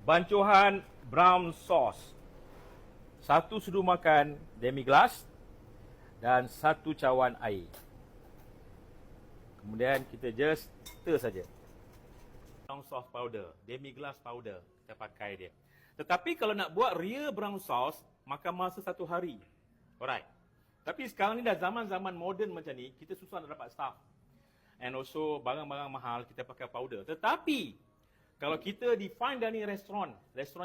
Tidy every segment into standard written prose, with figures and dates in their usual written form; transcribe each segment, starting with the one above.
bancuhan brown sauce. 1 sudu makan demi-glace dan 1 cawan air. Kemudian kita just stir saja. Brown sauce powder, demi-glace powder kita pakai dia. Tetapi kalau nak buat real brown sauce, makan masa 1 hari. Alright. Tapi sekarang ni dah zaman-zaman moden macam ni, kita susah nak dapat staff. And also barang-barang mahal kita pakai powder. Tetapi kalau kita di fine dining restoran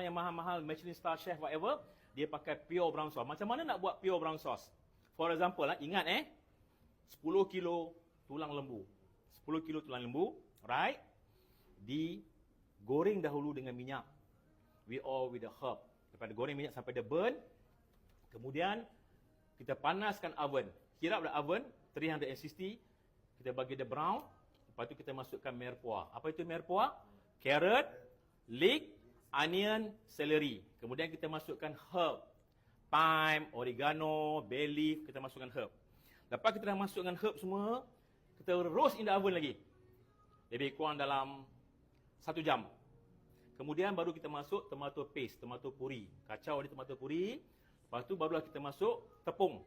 yang mahal-mahal, Michelin star chef whatever, dia pakai pure brown sauce. Macam mana nak buat pure brown sauce? For example, ingat 10 kilo tulang lembu. 10 kilo tulang lembu, right? Digoreng dahulu dengan minyak. With the herb. Lepas goreng minyak sampai dia burn. Kemudian kita panaskan oven. Heat up the oven 360. Kita bagi dia brown. Lepas tu kita masukkan merpuah. Apa itu merpuah? Carrot, leek, onion, celery. Kemudian kita masukkan herb. Thyme, oregano, bay leaf, kita masukkan herb. Lepas kita dah masukkan herb semua, kita roast in the oven lagi. Lebih kurang dalam 1 jam. Kemudian baru kita masuk tomato paste, tomato puri. Kacau dia tomato puri. Lepas tu barulah kita masuk tepung,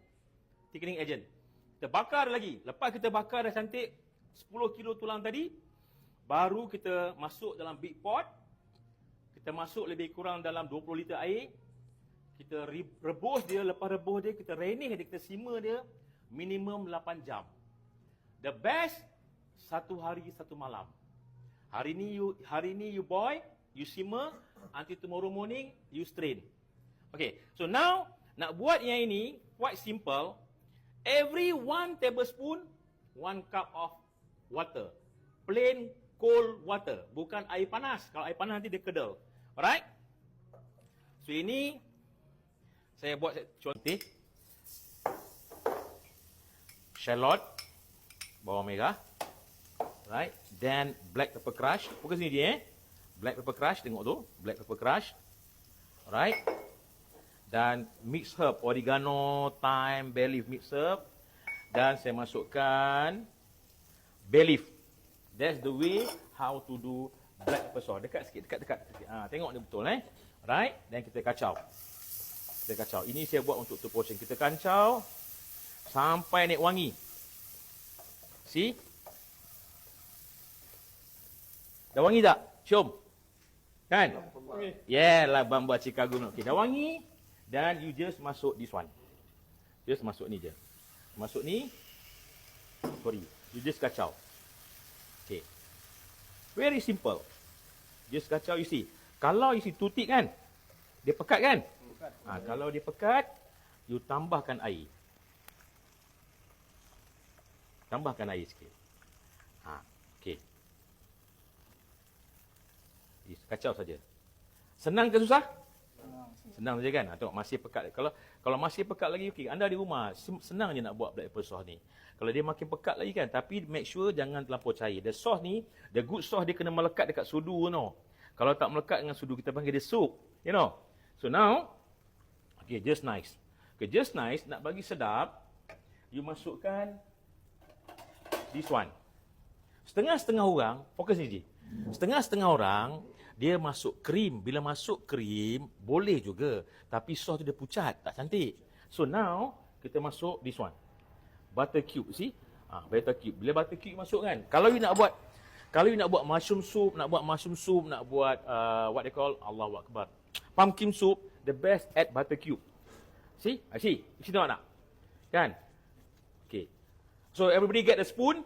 thickening agent. Kita bakar lagi. Lepas kita bakar dah cantik 10 kilo tulang tadi, baru kita masuk dalam big pot. Kita masuk lebih kurang dalam 20 liter air. Kita rebus dia. Lepas rebus dia, kita renih dia, kita simmer dia minimum 8 jam. The best, 1 hari 1 malam. Hari ni you boil, you simmer, until tomorrow morning you strain. Okay, so now nak buat yang ini quite simple. Every 1 tablespoon, 1 cup of water. Plain cold water, bukan air panas. Kalau air panas nanti dia kedal. Alright? So ini saya buat contoh. Shallot, bawang merah. Right? Then black pepper crush. Fokus ni dia Black pepper crush, tengok tu. Black pepper crush. Alright? Dan mix herb, oregano, thyme, bay leaf mix herb. Dan saya masukkan bay leaf. That's the way how to do black pepper sauce. Dekat sikit, dekat. Tengok ni betul Right? Dan kita kacau. Ini saya buat untuk 2 portion. Kita kacau sampai naik wangi. See? Dah wangi tak? Cium. Kan? Yeah lah, bambu Chicago. Okay, dah wangi. Dan you just masuk this one. Just masuk ni je. Masuk ni. Sorry. You just kacau. Okay. Very simple. Just kacau, you see. Kalau you see tutik kan, dia pekat kan? Kalau dia pekat, you tambahkan air. Tambahkan air sikit. Okay. Kacau saja. Senang ke susah? Senang saja kan? Tengok masih pekat. Kalau masih pekat lagi, okey. Anda di rumah senang je nak buat black pepper sauce ni. Kalau dia makin pekat lagi kan, tapi make sure jangan terlampau cair. The sauce ni, the good sauce dia kena melekat dekat sudu Kalau tak melekat dengan sudu, kita panggil dia soup, So now, okay, just nice. Okay, just nice, nak bagi sedap, you masukkan this one. Setengah-setengah orang, fokus ni je. Setengah-setengah orang, dia masuk krim. Bila masuk krim, boleh juga. Tapi sos tu dia pucat, tak cantik. So now, kita masuk this one. Butter cube, see? Butter cube. Bila butter cube masuk kan, kalau you nak buat mushroom soup, nak buat what they call, Allahu Akbar, pumpkin soup, the best add butter cube. See? You see tak? Kan? Okay. So everybody get the spoon.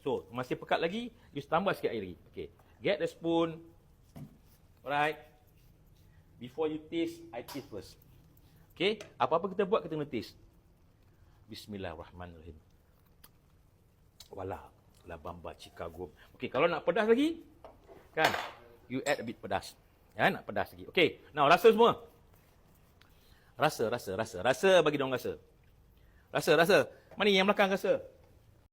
So, masih pekat lagi, you tambah sikit air lagi. Okay. Get the spoon. Alright. Before you taste, I taste first. Okay. Apa-apa kita buat, kita kena taste. Bismillahirrahmanirrahim. Walah. La bamba Chicago. Okay, kalau nak pedas lagi, kan, you add a bit pedas. Ya, nak pedas lagi. Okay. Now, rasa semua. Rasa. Bagi diorang rasa. Rasa. Mana yang belakang rasa?